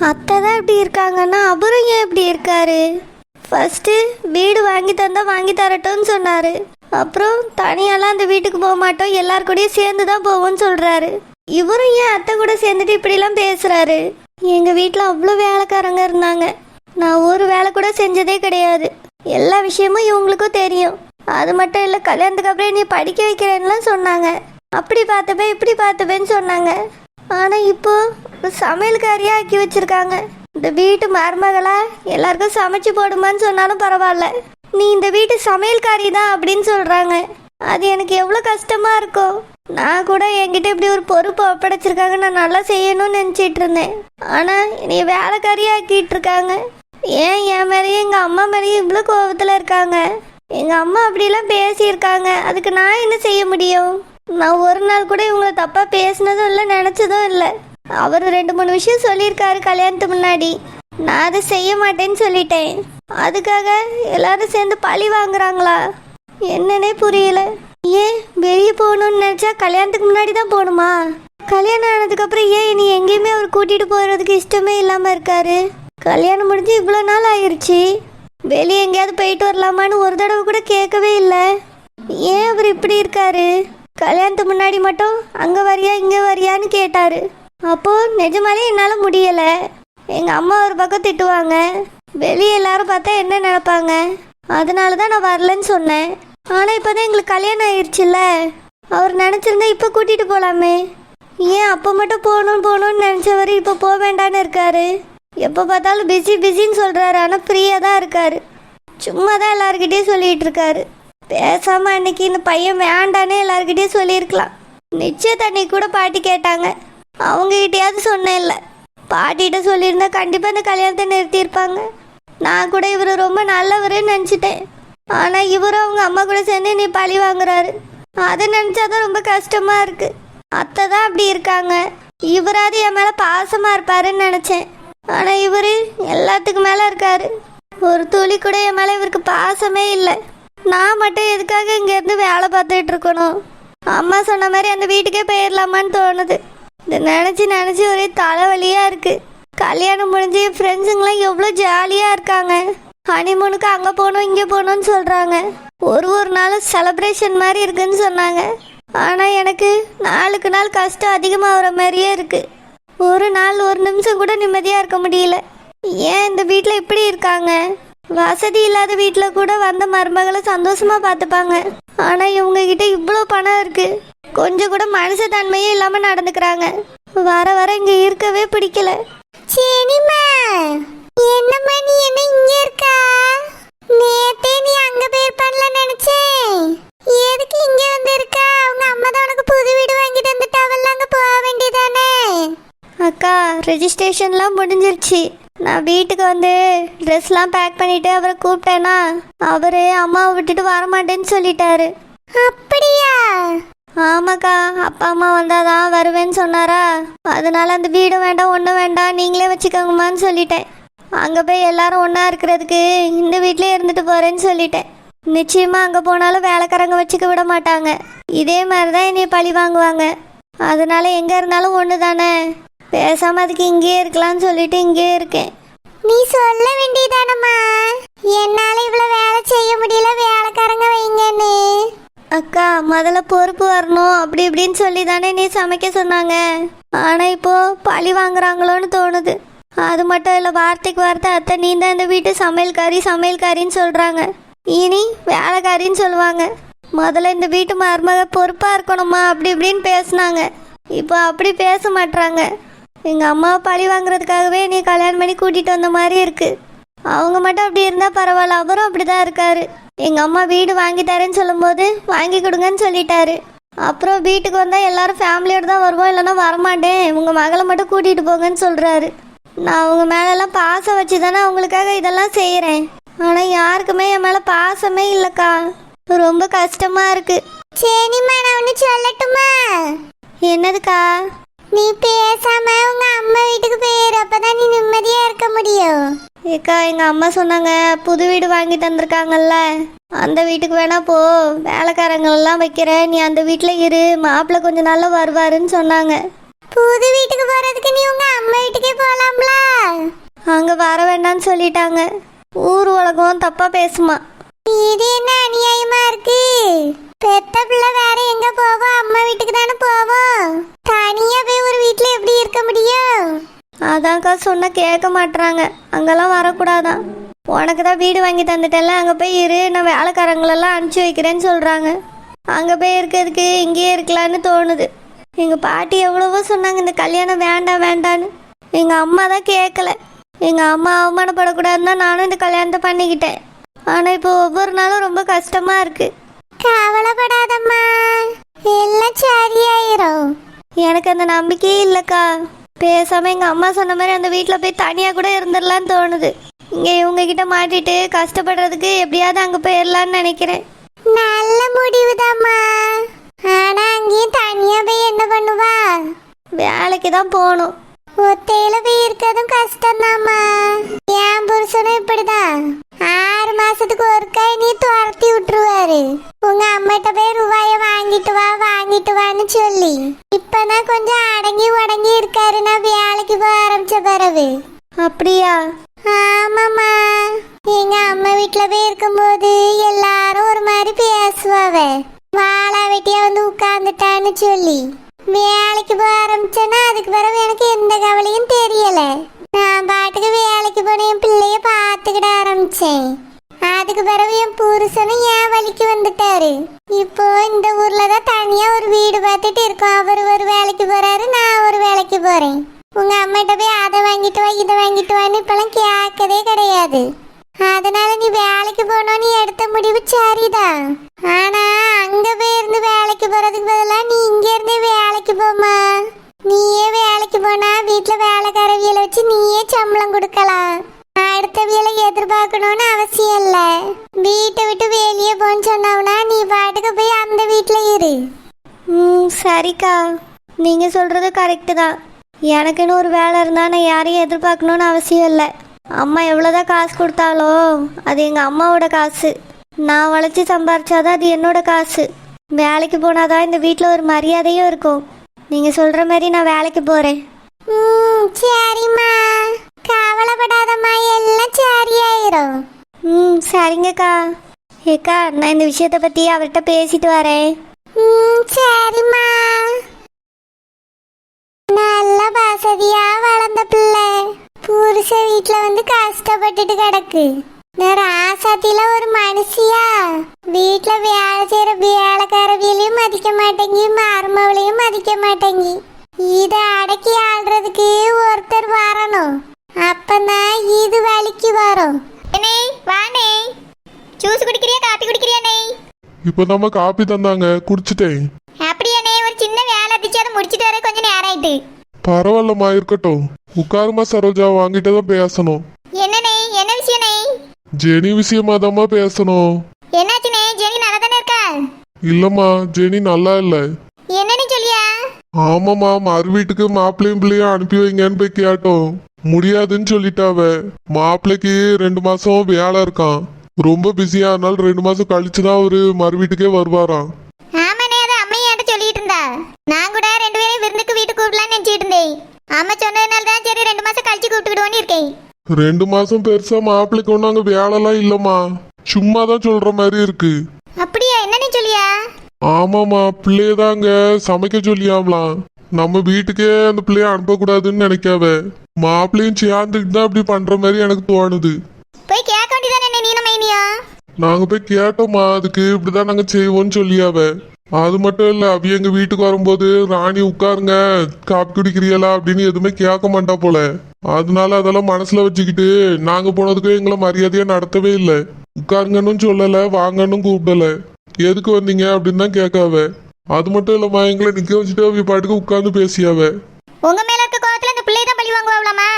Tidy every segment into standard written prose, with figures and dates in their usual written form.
அத்தை தான் இப்படி இருக்காங்கன்னா அப்புறம் ஏன் இப்படி இருக்காரு? ஃபர்ஸ்ட்டு வீடு வாங்கி தந்தா வாங்கி தரட்டும்னு சொன்னாரு. அப்புறம் தனியாலாம் அந்த வீட்டுக்கு போக மாட்டோம், எல்லார் கூடயும் சேர்ந்து தான் போவோம்னு சொல்றாரு. இவரும் ஏன் அத்தை கூட சேர்ந்துட்டு இப்படிலாம் பேசுறாரு? எங்க வீட்டில் அவ்வளோ வேலைக்காரங்க இருந்தாங்க, நான் ஒரு வேலை கூட செஞ்சதே கிடையாது. எல்லா விஷயமும் இவங்களுக்கும் தெரியும். அது மட்டும் இல்லை, கல்யாணத்துக்கு அப்புறம் நீ படிக்க வைக்கிறேன்னுலாம் சொன்னாங்க. அப்படி பார்த்துப்பேன் இப்படி பார்த்துப்பேன்னு சொன்னாங்க. ஆனால் இப்போ சமையல்காரியாக ஆக்கி வச்சிருக்காங்க. இந்த வீட்டு மருமகளா எல்லாருக்கும் சமைச்சு போடுமான்னு சொன்னாலும் பரவாயில்ல, நீ இந்த வீட்டு சமையல்காரி தான் அப்படின்னு சொல்கிறாங்க. அது எனக்கு எவ்வளோ கஷ்டமாக இருக்கும். நான் கூட என்கிட்ட இப்படி ஒரு பொறுப்பு ஒப்படைச்சிருக்காங்க, நான் நல்லா செய்யணும்னு நினச்சிட்டு இருந்தேன். ஆனால் என்னை வேலைக்காரியாக ஆக்கிட்டு இருக்காங்க. ஏன் என் மேலேயும் எங்கள் அம்மா மேலேயும் இவ்வளோ கோபத்தில் இருக்காங்க? எங்கள் அம்மா அப்படிலாம் பேசியிருக்காங்க, அதுக்கு நான் என்ன செய்ய முடியும்? நான் ஒரு நாள் கூட இவங்களை தப்பாக பேசினதும் இல்லை, நினச்சதும் இல்லை. அவர் 2-3 விஷயம் சொல்லியிருக்காரு கல்யாணத்துக்கு முன்னாடி, நான் அதை செய்ய மாட்டேன்னு சொல்லிட்டேன். அதுக்காக எல்லாரும் சேர்ந்து பழி வாங்குறாங்களா என்னன்னே புரியல. ஏன் வெளியே போகணும்னு நினச்சா கல்யாணத்துக்கு முன்னாடி தான் போகணுமா? கல்யாணம் ஆனதுக்கப்புறம் ஏன் இனி எங்கேயுமே அவர் கூட்டிகிட்டு போகிறதுக்கு இஷ்டமே இல்லாமல் இருக்காரு? கல்யாணம் முடிஞ்சு இவ்வளோ நாள் ஆயிடுச்சு, வெளியே எங்கேயாவது போயிட்டு வரலாமான்னு ஒரு தடவை கூட கேட்கவே இல்லை. ஏன் அவர் இப்படி இருக்காரு? கல்யாணத்துக்கு முன்னாடி மட்டும் அங்கே வரியா இங்கே வரியான்னு கேட்டார். அப்போது நிஜமாலே என்னால் முடியலை. எங்கள் அம்மா ஒரு பக்கம் திட்டுவாங்க, வெளியே எல்லாரும் பார்த்தா என்ன நினைப்பாங்க, அதனால தான் நான் வரலன்னு சொன்னேன். ஆனால் இப்போ தான் எங்களுக்கு கல்யாணம் ஆயிடுச்சுல்ல, அவர் நினச்சிருந்தா இப்போ கூட்டிகிட்டு போகலாமே. ஏன் அப்போ மட்டும் போகணும்னு நினச்சவர் இப்போ போக வேண்டான்னு இருக்காரு? எப்போ பார்த்தாலும் பிஸின்னு சொல்கிறாரு, ஆனால் ஃப்ரீயாக தான் இருக்காரு. சும்மா தான் எல்லாருக்கிட்டேயும் சொல்லிகிட்டு இருக்காரு. பேசாமல் அன்னைக்கு இந்த பையன் வேண்டானே எல்லாருக்கிட்டேயும் சொல்லியிருக்கலாம். நிச்சயத்தண்ணி கூட பாட்டி கேட்டாங்க, அவங்ககிட்டயாவது சொன்னேன். இல்லை, பாட்டிகிட்ட சொல்லியிருந்தா கண்டிப்பாக இந்த கல்யாணத்தை நிறுத்தியிருப்பாங்க. நான் கூட இவர் ரொம்ப நல்லவருன்னு நினச்சிட்டேன். ஆனால் இவரும் அவங்க அம்மா கூட சேர்ந்து நீ பழி வாங்குறாரு. அதை நினச்சாதான் ரொம்ப கஷ்டமாக இருக்குது. அத்தை தான் அப்படி இருக்காங்க, இவராது என் மேலே பாசமாக இருப்பாருன்னு நினச்சேன். ஆனால் இவர் எல்லாத்துக்கு மேலே இருக்காரு. ஒரு துளி கூட என் மேலே இவருக்கு பாசமே இல்லை. நான் மட்டும் எதுக்காக இங்கேருந்து வேலை பார்த்துட்டு இருக்கணும்? அம்மா சொன்ன மாதிரி அந்த வீட்டுக்கே போயிடலாமான்னு தோணுது. இதை நினச்சி ஒரே தலைவலியாக இருக்குது. கல்யாணம் முடிஞ்சு ஃப்ரெண்ட்ஸுங்களாம் எவ்வளோ ஜாலியாக இருக்காங்க. ஹனிமூனுக்கு அங்கே போகணும் இங்கே போகணும்னு சொல்கிறாங்க. ஒரு நாளும் செலப்ரேஷன் மாதிரி இருக்குன்னு சொன்னாங்க. ஆனால் எனக்கு நாளுக்கு நாள் கஷ்டம் அதிகமாகிற மாதிரியே இருக்குது. ஒரு நாள் ஒரு நிமிஷம் கூட நிம்மதியாக இருக்க முடியல. ஏன் இந்த வீட்டில் இப்படி இருக்காங்க? வசதி இல்லாத வீட்டில் கூட வந்த மருமகளை சந்தோஷமாக பார்த்துப்பாங்க. ஆனால் இவங்ககிட்ட இவ்வளோ பணம் இருக்குது, கொஞ்சம் கூட மனுஷ தன்மையே இல்லாமல் நடந்துக்கிறாங்க. வர இங்கே இருக்கவே பிடிக்கல. சரிம்மா, என்னம்மா நீ என்ன இங்கே இருக்கா? நேத்தே நீ அங்கே போயிருப்பான்ல நினச்சேன். எதுக்கு இங்கே வந்து இருக்கா? அவங்க அம்மா தான் உனக்கு புது வீடு வாங்கிட்டு வந்துட்டாவல்ல, அங்கே போக வேண்டியதானே? அக்கா, ரெஜிஸ்ட்ரேஷன்லாம் முடிஞ்சிருச்சு. நான் வீட்டுக்கு வந்து ட்ரெஸ்லாம் பேக் பண்ணிட்டு அவரை கூப்பிட்டேன்னா அவர் அம்மாவை விட்டுட்டு வரமாட்டேன்னு சொல்லிட்டாரு. அப்படியா? ஆமாக்கா, அப்பா அம்மா வந்தாதான் வருவேன்னு சொன்னாரா, அதனால அந்த வீடும் வேண்டாம் ஒன்றும் வேண்டாம் நீங்களே வச்சுக்கோங்கம்மான்னு சொல்லிட்டேன். அங்கே போய் எல்லாரும் ஒன்றா இருக்கிறதுக்கு இந்த வீட்டிலே இருந்துட்டு போகிறேன்னு சொல்லிட்டேன். நிச்சயமாக அங்கே போனாலும் வேலைக்காரங்க வச்சுக்க விட மாட்டாங்க. இதே மாதிரி தான் என்னை பழி வாங்குவாங்க. அதனால எங்கே இருந்தாலும் ஒன்று தானே, பேசாமல் அதுக்கு இங்கேயே இருக்கலாம்னு சொல்லிட்டு இங்கேயே இருக்கேன். நீ சொல்ல வேண்டியதானம்மா, என்னால் இவ்வளோ வேலை செய்ய முடியல, வேலைக்காரங்க வைங்கன்னு. அக்கா, முதல்ல பொறுப்பு வரணும் அப்படி இப்படின்னு சொல்லி தானே நீ சமைக்க சொன்னாங்க. ஆனால் இப்போ பழி வாங்குறாங்களோன்னு தோணுது. அது மட்டும் இல்லை, வார்த்தைக்கு வார்த்தை அத்தை நீ தான் இந்த வீட்டு சமையல்காரின்னு சொல்கிறாங்க, இனி வேலைக்காரின்னு சொல்லுவாங்க. முதல்ல இந்த வீட்டு மருமக பொறுப்பாக இருக்கணுமா அப்படி இப்படின்னு பேசுனாங்க. இப்போ அப்படி பேச மாட்றாங்க. எங்கள் அம்மாவை பழி வாங்குறதுக்காகவே நீ கல்யாணம் பண்ணி கூட்டிகிட்டு வந்த மாதிரி இருக்குது. அவங்க மட்டும் அப்படி இருந்தால் பரவாயில்ல, அவரும் அப்படி தான் இருக்காரு. எங்கள் அம்மா வீடு வாங்கி தரேன்னு சொல்லும்போது வாங்கி கொடுங்கன்னு சொல்லிட்டாரு. அப்புறம் வீட்டுக்கு வந்தால் எல்லாரும் ஃபேமிலியோடு தான் வருவோம், இல்லைன்னா வரமாட்டேன், உங்கள் மகளை மட்டும் கூட்டிகிட்டு போங்கன்னு சொல்கிறாரு. நான் அவங்க மேலெல்லாம் பாசம் வச்சு தானே அவங்களுக்காக இதெல்லாம் செய்கிறேன். ஆனால் யாருக்குமே என் மேலே பாசமே இல்லைக்கா, ரொம்ப கஷ்டமாக இருக்குது. சரிம்மா, நான் ஒன்று சொல்லட்டுமா? என்னதுக்கா? நீ பேசாம உங்க அம்மா வீட்டுக்கு போயிரு, அப்பதான் நீ நிம்மதியா இருக்க முடியும். ஏக்கா, எங்க அம்மா சொன்னாங்க புது வீடு வாங்கி தந்திருக்காங்கல்ல, அந்த வீட்டுக்கு வேணா போ, வேலைக்காரங்களெல்லாம் வைக்கிறேன், நீ அந்த வீட்டில் இரு, மாப்பிள்ளை கொஞ்சம் நாள்ல வருவாருன்னு சொன்னாங்க. புது வீட்டுக்கு போறதுக்கு நீ உங்க அம்மா வீட்டுக்கே போலாம்ல. அங்க வர வேண்டாம்னு சொல்லிட்டாங்க. ஊர் உலகம் தப்பா பேசுமா. இது என்ன அநியாயமா இருக்கு? பெத்த பிள்ளை வேற எங்க போவோம்? அம்மா வீட்டுக்கு தானே போவோம். தனியா போய் ஒரு வீட்டுல எப்படி இருக்க முடியும்? அதான்க்கா சொன்னா கேட்க மாட்றாங்க. அங்கெல்லாம் வரக்கூடாதான். உனக்கு தான் வீடு வாங்கி தந்துட்டேன்ல, அங்கே போய் இரு, நான் வேலைக்காரங்களெல்லாம் அனுப்பிச்சி வைக்கிறேன்னு சொல்கிறாங்க. அங்கே போய் இருக்கிறதுக்கு இங்கேயே இருக்கலான்னு தோணுது. எங்கள் பாட்டி எவ்வளவோ சொன்னாங்க இந்த கல்யாணம் வேண்டாம் வேண்டான்னு. எங்கள் அம்மா தான் கேட்கல. எங்கள் அம்மா அவமானப்படக்கூடாதுன்னு தான் நானும் இந்த கல்யாணத்தை பண்ணிக்கிட்டேன். ஆனால் இப்போ ஒவ்வொரு நாளும் ரொம்ப கஷ்டமாக இருக்குது. கவலைப்படாதம்மா, எல்லாம் சரியாயிரும். எனக்கு அந்த நம்பிக்கையே இல்லைக்கா. பேசாமல் எங்கள் அம்மா சொன்ன மாதிரி அந்த வீட்டில் போய் தனியாக கூட இருந்துடலான்னு தோணுது. இங்கே இவங்ககிட்ட மாட்டிட்டு கஷ்டப்படுறதுக்கு எப்படியாவது அங்கே போயிடலான்னு நினைக்கிறேன். நல்ல முடிவுதாம்மா. ஆனா அங்கேயும் தனியா போய் என்ன பண்ணுவா? வேலைக்கு தான் போகணும். ஒத்தையில போய் இருக்கிறதும் கஷ்டம்தாம்மா. என் புருஷனும் இப்படிதான். 6 மாசத்துக்கு ஒருக்கா நீ துரத்தி விட்டுருவாரு. உங்க அம்மாட்ட போய் ரூபாய வாங்கிட்டு வா வாங்கிட்டு வான்னு சொல்லி. இப்பதான் கொஞ்சம் அடங்கி உடங்கி இருக்காரு நான் வேலைக்கு போக ஆரம்பிச்ச பிறகு. அப்படியா? ஆமாம்மா. எங்க அம்மா வீட்டுல போய் இருக்கும்போது எல்லாரும் ஒரு மாதிரி பேசுவாவ. வாழா வெட்டியா வந்து உட்கார்ந்துட்டான்னு சொல்லி. வேலைக்கு போக ஆரம்பிச்சேன்னா அதுக்கு பிறகு எனக்கு எந்த கவலையும் தெரியல. நான் பாட்டுக்கு வேலைக்கு போன என் பிள்ளைய பார்த்துக்கிட ஆரம்பிச்சேன். அதுக்கு பிறகு என் புருஷனும் என் வழிக்கு வந்துட்டாரு. இப்போ இந்த ஊர்ல தான் தனியா ஒரு வீடு பார்த்துட்டு இருக்கோம். அவர் ஒரு வேலைக்கு போறாரு, நான் ஒரு வேலைக்கு போறேன். உங்க அம்மாட்ட போய் அதை வாங்கிட்டு வா இதை வாங்கிட்டு வான்னு இப்பெல்லாம் கேட்கதே கிடையாது. அதனால நீ வேலைக்கு போனோன்னு எடுத்த முடிவு சரிதான். ஆனா அங்க போய் இருந்து வேலைக்கு போறதுக்கு பதிலா நீ இங்க இருந்தே வேலைக்கு போமா. நீயே வேலைக்கு போனா வீட்டுல வேலைக்காரவியலை வச்சு நீயே சம்பளம் கொடுக்கலாம். அடுத்தவியலை எதிர்பார்க்கணும்னு அவசியம் இல்ல. வீட்டை விட்டு வெளியே போன்னு சொன்னவனா நீ பாட்டுக்கு போய் அந்த வீட்டுல இரு. சரிக்கா, நீங்க சொல்றது கரெக்டு தான். எனக்குன்னு ஒரு வேலை இருந்தால் நான் யாரையும் எதிர்பார்க்கணுன்னு அவசியம் இல்லை. அம்மா எவ்வளோதான் காசு கொடுத்தாலோ அது எங்கள் அம்மாவோட காசு. நான் உழைச்சி சம்பாரிச்சாதான் அது என்னோட காசு. வேலைக்கு போனாதான் இந்த வீட்டில் ஒரு மரியாதையும் இருக்கும். நீங்கள் சொல்கிற மாதிரி நான் வேலைக்கு போகிறேன். சரிம்மா, கவலைப்படாதம்மா, எல்லாம் சரியாயிரும். சரிங்கக்கா. ஏக்கா, நான் இந்த விஷயத்தை பற்றி அவர்கிட்ட பேசிட்டு வரேன். சரிம்மா. நல்ல வசதியா வளர்ந்த பிள்ளை புருஷ வீட்டுல வந்து கஷ்டப்பட்டுட்டு கிடக்கு. ராசாத்தில ஒரு மனுஷியா வீட்டுல வேலை செய்யற வேலைக்காரவியலையும் மதிக்க மாட்டேங்கி, மருமவளையும் மதிக்க மாட்டேங்கி. இதை அடக்கி ஆள்றதுக்கு ஒருத்தர் வரணும். அப்பதான் இது வலிக்கு வரும். வானே, ஜூஸ் குடிக்கிறியா காபி குடிக்கிறியானே? இப்போதாம்மா காப்பி தந்தாங்க, குடிச்சிட்டேன். அப்படியானே, ஒரு சின்ன வேலை இருந்துச்சு, அதை முடிச்சிட்டு வர கொஞ்சம் நேரம் ஆயிட்டு. பரவாயில்லம்மா, இருக்கட்டும். உட்காருமா சரோஜா, வாங்கிட்டு தான் பேசணும். என்னனே, என்ன விஷயனே? ஜெனி விஷயமா தாம்மா பேசணும். என்னாச்சுனே? ஜெனி நல்லா தானே இருக்கா? இல்லம்மா, ஜெனி நல்லா இல்ல. என்னன்னு சொல்லியா? ஆமாம்மா, மறு வீட்டுக்கு மாப்பிள்ளையும் பிள்ளையும் அனுப்பி வைங்கன்னு போய் கேட்டோம். முடியாதுன்னு சொல்லிட்டாவ. மாப்பிள்ளைக்கு 2 மாசம் வேலை இருக்கான். ரொம்ப பிஸியா, அதனால 2 மாசம் கழிச்சுதான் அவரு மறு வீட்டுக்கே வருவாராம். ஆமாண்ணே, அது அம்மையை என்கிட்ட சொல்லிட்டு இருந்தா. நான் கூட 2 பேரையும் விருந்துக்கு வீட்டுக்கு கூப்பிடலான்னு நினைச்சிட்டு இருந்தேன். அம்மா சொன்னதுனால தான் சரி 2 மாசம் கழிச்சு கூப்பிட்டுக்கிடுவோன்னு இருக்கேன். 2 மாசம் பெருசா மாப்பிள்ளைக்கு ஒன்றும் அங்கே வேலைலாம் இல்லம்மா, சும்மா தான் சொல்ற மாதிரி இருக்கு. அப்படியா? என்னன்னு சொல்லியா? ஆமாம்மா, பிள்ளையதான் அங்க சமைக்க சொல்லியாமலாம். நம்ம வீட்டுக்கே அந்த பிள்ளைய அனுப்பக்கூடாதுன்னு நினைக்காவ. மாப்பிள்ளையும் சேர்ந்துக்கிட்டு தான் அப்படி பண்ற மாதிரி எனக்கு தோணுது. போய் கேட்க வேண்டியதானே நீ மைனியா? நாங்க போய் கேட்டோம்மா, அதுக்கு இப்படிதான் நாங்க செய்வோம்னு சொல்லியாவ. அது மட்டும் இல்ல, அவி எங்க வீட்டுக்கு வரும்போது ராணி உட்காருங்க காப்பி குடிக்கிறீங்களா அப்படின்னு எதுவுமே கேட்க மாட்டா போல. அதனால அதெல்லாம் மனசுல வச்சுக்கிட்டு நாங்க போனதுக்கு எங்களை மரியாதையா நடத்தவே இல்லை. உட்காருங்கன்னு சொல்லல, வாங்கன்னு கூப்பிடல. எதுக்கு வந்தீங்க அப்படின்னு தான் கேட்காவ. அது மட்டும் இல்லம்மா, எங்களை நிக்க வச்சுட்டு அவி பாட்டுக்கு உட்கார்ந்து பேசியாவ. உங்க மேல இருக்க கோவத்துல இந்த பிள்ளை தான் பழி வாங்குவாங்களாமா?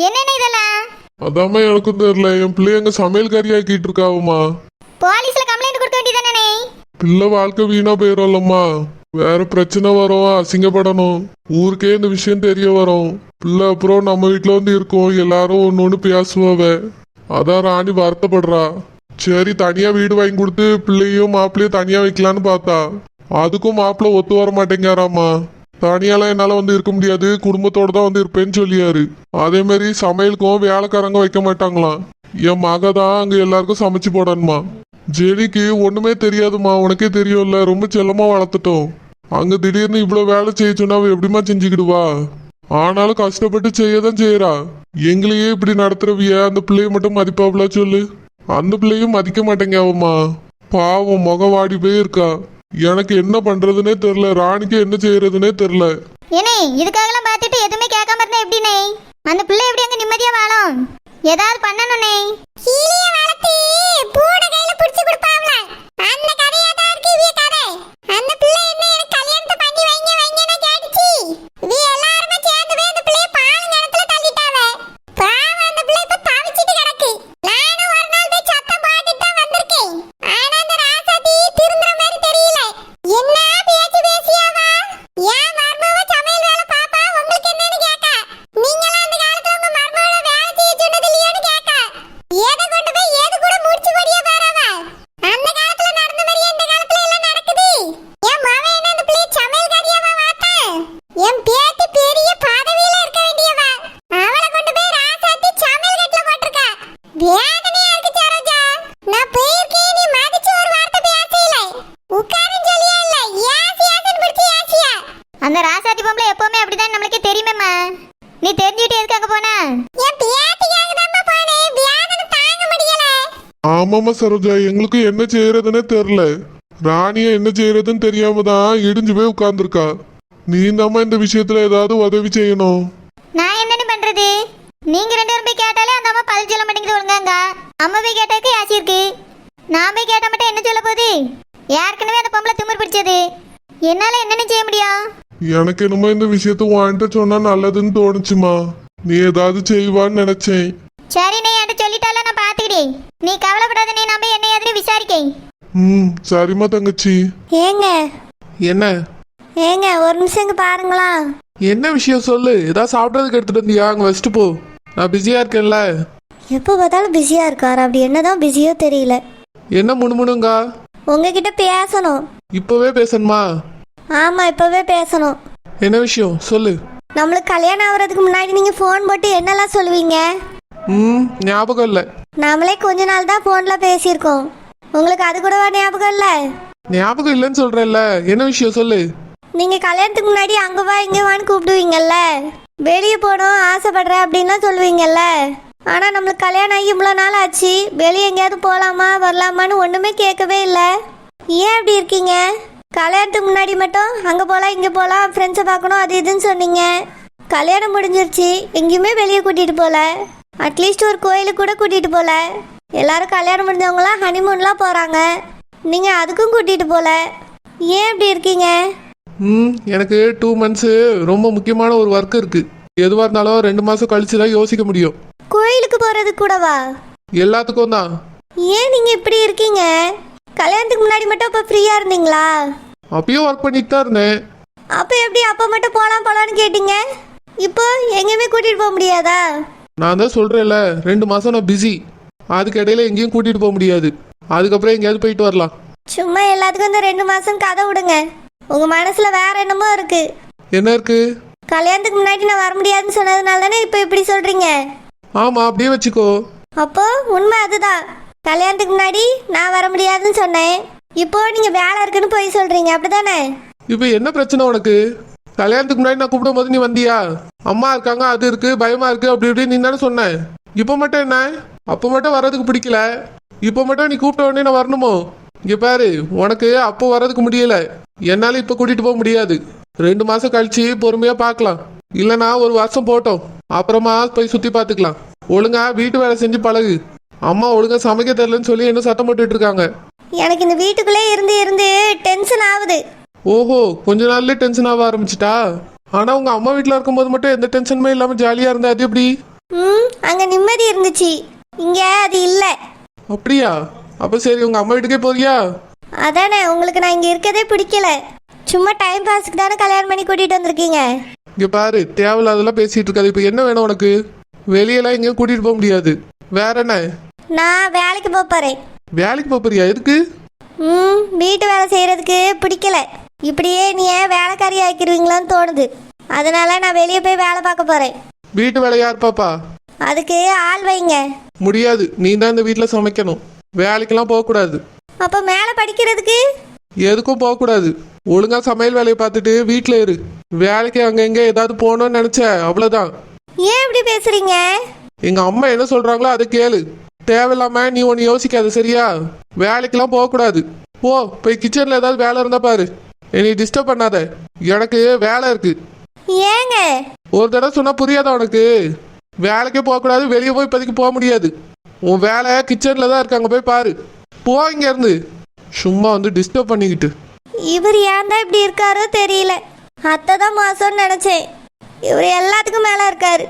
என்னன்னு இதெல்லாம்? அதாம்மா எனக்கும் தெரியல. என் பிள்ளைய எங்க சமையல்காரி ஆக்கிட்டு இருக்காவம்மா. போலீஸ்ல கம்ப்ளைண்ட் கொடுக்க வேண்டியதானே? பிள்ளை வாழ்க்கை வீணா போயிடும்லம்மா. வேற பிரச்சனை வரும், அசிங்கப்படணும், ஊருக்கே இந்த விஷயம் தெரிய வரும். பிள்ளை அப்புறம் நம்ம வீட்டுல வந்து இருக்கோம், எல்லாரும் ஒன்னு பேசுவாவ. அதான் ராணி வருத்தப்படுறா. சரி தனியா வீடு வாங்கி கொடுத்து பிள்ளையும் மாப்பிள்ளையும் தனியா வைக்கலான்னு பார்த்தா அதுக்கும் மாப்பிள்ளை ஒத்து வர மாட்டேங்காராமா. தனியாலாம் என்னால வந்து இருக்க முடியாது, குடும்பத்தோட தான் வந்து இருப்பேன்னு சொல்லியாரு. அதே மாதிரி சமையலுக்கும் வேலைக்காரங்க வைக்க மாட்டாங்களாம். என் மக தான் அங்க எல்லாருக்கும் சமைச்சு போடணுமா. ஜெனிக்கு ஒண்ணுமே தெரியாதுமா, உனக்கே தெரியும்ல, ரொம்ப செல்லமா வளர்த்துட்டோம். அங்க திடீர்னு இவ்வளவு வேலை செய்ய சொன்னா அவ எப்படிமா செஞ்சுக்கிடுவா? ஆனாலும் கஷ்டப்பட்டு செய்யதான் செய்யறா. எங்களையே இப்படி நடத்துறவிய அந்த பிள்ளைய மட்டும் மதிப்பாப்ல சொல்லு? அந்த பிள்ளையும் மதிக்க மாட்டேங்கவம்மா. பாவம், முகம் வாடி போய் இருக்கா. எனக்கு என்ன பண்றதுன்னே தெரியல, ராணிக்கு என்ன செய்யறதுன்னே தெரியல. ஏனே இதுக்காகலாம் பார்த்துட்டு எதுவுமே கேட்காம இருந்தா எப்படினே? அந்த பிள்ளை எப்படி அங்க நிம்மதியா வாழும்? ஏதாவது பண்ணணும்னே. கீழிய வளர்த்து பூட கையில புடிச்சு கொடுப்பாவல, அந்த கதையா தான் இருக்கு இவிய கதை. அந்த பிள்ளை என்ன எனக்கு கல்யாணத்தை பண்ணி வைங்க வைங்கன்னு கேட்டுச்சு. இவிய எல்லாரும் சேர்ந்து அந்த பிள்ளைய பால் கிணத்துல தள்ளிட்டாவ. பாவம், அந்த பிள்ளை இப்ப தவிச்சிட்டு கிடக்கு. நானும் ஒரு நாள் போய் சத்தம் போட்டுட்டு தான் வந்திருக்கேன். ஆனா அந்த ராசாத்தி திருந்துற மாதிரி தெரியல. என்ன பேச்சு பேசியாவா? ஏன் மர்மவ சமையல் வேலை பாப்பா உங்களுக்கு என்னன்னு கேட்டா, நீங்களாம் அந்த காலத்துல உங்க மர்மவள வேலை செய்ய சொன்னது இல்லையான்னு கேட்டா, எதை கொண்டு போய் ஏது கூட முடிச்சு படியா பாராவ. அந்த காலத்துல நடந்த மாதிரி இந்த காலத்துல எல்லாம் நடக்குது. என் மவன் என்ன அந்த பிள்ளை சமையல் காரியாவா வாத்தா? என் பேத்தி பெரிய பதவியில இருக்க வேண்டியவ, அவளை கொண்டு போய் ராசாத்தி சமையல் கட்டுல போட்டிருக்கா. வேதனையா இருக்கு சரோஜா. நான் போயிருக்கேன், நீ மதிச்சு ஒரு வார்த்தை பேசல. உட்காருன்னு சொல்லியா இல்ல, ஏசி ஏசின்னு பிடிச்சி ஏசியா. அந்த ராசாத்தி பொம்பளை எப்பவுமே அப்படிதான், நம்மளுக்கே தெரியுமேம்மா. நீ தெரிஞ்சுட்டு எதுக்கு அங்க போனா? என் பேத்திக்காக தான் போனேன், வேதனை தாங்க முடியல. ஆமாமா சரோஜா, எங்களுக்கு என்ன செய்யறதுன்னே தெரியல. ராணிய என்ன செய்யறதுன்னு தெரியாம தான் இடிஞ்சு போய் உட்கார்ந்துருக்கா. நீ தாம்மா இந்த விஷயத்துல ஏதாவது உதவி செய்யணும். நான் என்னன்னு பண்றது? நீங்க ரெண்டு பேரும் போய் கேட்டாலே அந்த அம்மா பதில் சொல்ல மாட்டேங்குது ஒழுங்காங்க. அம்மா போய் கேட்டாக்கு ஆசி இருக்கு, நான் போய் கேட்ட மட்டும் என்ன சொல்ல போகுது? ஏற்கனவே அந்த பொம்பளை திமிர் பிடிச்சது, என்னால என்னன்னு செய்ய முடியும்? எனக்கு என்னமோ இந்த விஷயத்த வாங்கிட்ட சொன்னா நல்லதுன்னு தோணுச்சுமா. நீ ஏதாவது செய்வான்னு நினைச்சேன். சரி, நீ என்கிட்ட சொல்லிட்டால, நான் பாத்துக்கிட்டேன். நீ கவலைப்படாத, நீ நம்ம என்ன எதிரி விசாரிக்கேன். சரிம்மா தங்கச்சி. ஏங்க என்ன ஏங்க ஒரு நிமிஷம் இங்க பாருங்களா. என்ன விஷயம் சொல்லு. ஏதாவது சாப்பிட்றதுக்கு எடுத்துட்டு வந்தியா? அங்கே வச்சுட்டு போ, நான் பிஸியா இருக்கேன்ல. எப்போ பார்த்தாலும் பிஸியா இருக்காரு. அப்படி என்னதான் பிஸியோ தெரியல. என்ன முணுமுணுங்கா? உங்ககிட்ட பேசணும். இப்பவே பேசணுமா? ஆமா, இப்பவே பேசணும். என்ன விஷயம் சொல்லு. நம்மளுக்கு கல்யாணம் ஆகுறதுக்கு முன்னாடி நீங்க ஃபோன் போட்டு என்னெல்லாம் சொல்லுவீங்க? ஞாபகம் இல்லை. நாமளே கொஞ்ச நாள் தான் ஃபோன்ல பேசியிருக்கோம். உங்களுக்கு அது கூடவா ஞாபகம் இல்லை? ஞாபகம் இல்லைன்னு சொல்றேன்ல. என்ன விஷயம் சொல்லு. நீங்க கல்யாணத்துக்கு முன்னாடி அங்க வா இங்க வான்னு கூப்பிடுவீங்கல்ல, வெளியே போகணும் ஆசைப்படுறேன் அப்படின்லாம் சொல்லுவீங்கல்ல. ஆனா நம்மளுக்கு கல்யாணம் ஆகி இவ்வளோ நாள் ஆச்சு, வெளியே எங்கேயாவது போகலாமா வரலாமான்னு ஒண்ணுமே கேட்கவே இல்லை. ஏன் அப்படி இருக்கீங்க? கல்யாணத்துக்கு முன்னாடி மட்டும் அங்கே போகலாம் இங்கே போகலாம் ஃப்ரெண்ட்ஸை பார்க்கணும் அது இதுன்னு சொன்னீங்க. கல்யாணம் முடிஞ்சிருச்சு, எங்கேயுமே வெளியே கூட்டிகிட்டு போகல. அட்லீஸ்ட் ஒரு கோயிலுக்கு கூட கூட்டிகிட்டு போகல. எல்லாரும் கல்யாணம் முடிஞ்சவங்களாம் ஹனிமூன்லாம் போகிறாங்க, நீங்கள் அதுக்கும் கூட்டிகிட்டு போகல. ஏன் இப்படி இருக்கீங்க? எனக்கு 2 months ரொம்ப முக்கியமான ஒரு ஒர்க் இருக்கு. எதுவாக இருந்தாலும் 2 மாதம் கழிச்சு தான் யோசிக்க முடியும். கோயிலுக்கு போகிறதுக்கு கூடவா? எல்லாத்துக்கும் தான். ஏன் நீங்கள் இப்படி இருக்கீங்க? கல்யாணத்துக்கு முன்னாடி மட்டும் இப்போ ஃப்ரீயாக இருந்தீங்களா? அப்பயும் ஒர்க் பண்ணிட்டு தான் இருந்தேன். அப்போ எப்படி அப்போ மட்டும் போகலான்னு கேட்டீங்க? இப்போ எங்கேயுமே கூட்டிகிட்டு போக முடியாதா? நான் தான் சொல்கிறேன்ல, 2 மாதம் நான் பிஸி. அதுக்கு இடையில எங்கேயும் கூட்டிகிட்டு போக முடியாது. அதுக்கப்புறம் எங்கேயாவது போயிட்டு வரலாம். சும்மா எல்லாத்துக்கும் இந்த 2 மாதம் கதை விடுங்க. உங்கள் மனசில் வேற என்னமோ இருக்கு. என்ன இருக்கு? கல்யாணத்துக்கு முன்னாடி நான் வர முடியாதுன்னு சொன்னதுனால தானே இப்போ இப்படி சொல்கிறீங்க. ஆமாம், அப்படியே வச்சுக்கோ. அப்போ உண்மை அதுதான். கல்யாணத்துக்கு முன்னாடி நான் வர முடியாதுன்னு சொன்னேன், இப்போ நீங்கள் வேலை இருக்குன்னு போய் சொல்கிறீங்க, அப்படி தானே? இப்போ என்ன பிரச்சனை உனக்கு? கல்யாணத்துக்கு முன்னாடி நான் கூப்பிடும் போது நீ வந்தியா? அம்மா இருக்காங்க, அது இருக்கு, பயமா இருக்கு, அப்படி இப்படி நீ தானே சொன்ன. இப்போ மட்டும் என்ன? அப்போ மட்டும் வர்றதுக்கு பிடிக்கல, இப்போ மட்டும் நீ கூப்பிட்ட உடனே நான் வரணுமோ? இங்கே பாரு, உனக்கு அப்போ வர்றதுக்கு முடியல, என்னால் இப்போ கூட்டிகிட்டு போக முடியாது. 2 மாதம் கழிச்சு பொறுமையாக பார்க்கலாம். இல்லைனா 1 வருஷம் போட்டோம், அப்புறமா போய் சுற்றி பார்த்துக்கலாம். ஒழுங்கா வீட்டு வேலை செஞ்சு பழகு. அம்மா ஒழுங்கா சமைக்க தெரியலன்னு சொல்லி என்ன சத்தம் போட்டுட்டு இருக்காங்க. எனக்கு இந்த வீட்டுக்குள்ளே இருந்து இருந்து டென்ஷன் ஆகுது. ஓஹோ, கொஞ்ச நாள்ல டென்ஷன் ஆக ஆரம்பிச்சிட்டா? ஆனால் உங்கள் அம்மா வீட்டில் இருக்கும்போது மட்டும் எந்த டென்ஷனுமே இல்லாமல் ஜாலியாக இருந்தா அது எப்படி? அங்கே நிம்மதி இருந்துச்சு, இங்கே அது இல்லை. அப்படியா? அப்போ சரி, உங்கள் அம்மா வீட்டுக்கே போறியா? அதானே, உங்களுக்கு நான் இங்கே இருக்கதே பிடிக்கல. சும்மா டைம் பாஸுக்கு தானே கல்யாணம் பண்ணி கூட்டிகிட்டு வந்திருக்கீங்க. இங்கே பாரு, தேவையில்லாதெல்லாம் பேசிகிட்டு இருக்காது. இப்போ என்ன வேணும் உனக்கு? வெளியெல்லாம் எங்கேயும் கூட்டிகிட்டு போக முடியாது. வேற என்ன? நான் வேலைக்கு போகிறேன். வேலைக்கு போறியா? எதுக்கு? வீட்டு வேலை செய்கிறதுக்கு பிடிக்கல. இப்படியே நீ ஏன் வேலைக்காரி ஆக்கிடுவீங்களான்னு தோணுது. அதனால நான் வெளியே போய் வேலை பார்க்க போறேன். வீட்டு வேலை யார் பாப்பா? அதுக்கு ஆள் வைங்க. முடியாது, நீ தான் இந்த வீட்டில் சமைக்கணும். வேலைக்கெல்லாம் போகக்கூடாது. அப்போ மேலே படிக்கிறதுக்கு? எதுக்கும் போகக்கூடாது. ஒழுங்கா சமையல் வேலையை பார்த்துட்டு வீட்டில் இரு. வேலைக்கு அங்கே எங்கே ஏதாவது போகணும்னு நினச்ச அவ்வளோதான். ஏன் இப்படி பேசுறீங்க? எங்கள் அம்மா என்ன சொல்கிறாங்களோ அதை கேளு. தேவையில்லாம நீ ஒன்று யோசிக்காது, சரியா? வேலைக்கெல்லாம் போகக்கூடாது. போய் கிச்சனில் ஏதாவது வேலை இருந்தால் பாரு. என்னை டிஸ்டர்ப் பண்ணாத, எனக்கு வேலை இருக்கு. ஏங்க? ஒரு தடவை சொன்னால் புரியாதா உனக்கு? வேலைக்கே போகக்கூடாது, வெளியே போய் இப்போதைக்கு போக முடியாது. உன் வேலை கிச்சனில் தான் இருக்கு, அங்கே போய் பாரு. போ இங்கேருந்து. சும்மா வந்து டிஸ்டர்ப் பண்ணிக்கிட்டு. இவர் ஏன் தான் இப்படி இருக்காரோ தெரியல. அத்தை தான் மோசம்னு நினச்சேன். இவர் எல்லாத்துக்கும் மேலே இருக்காரு.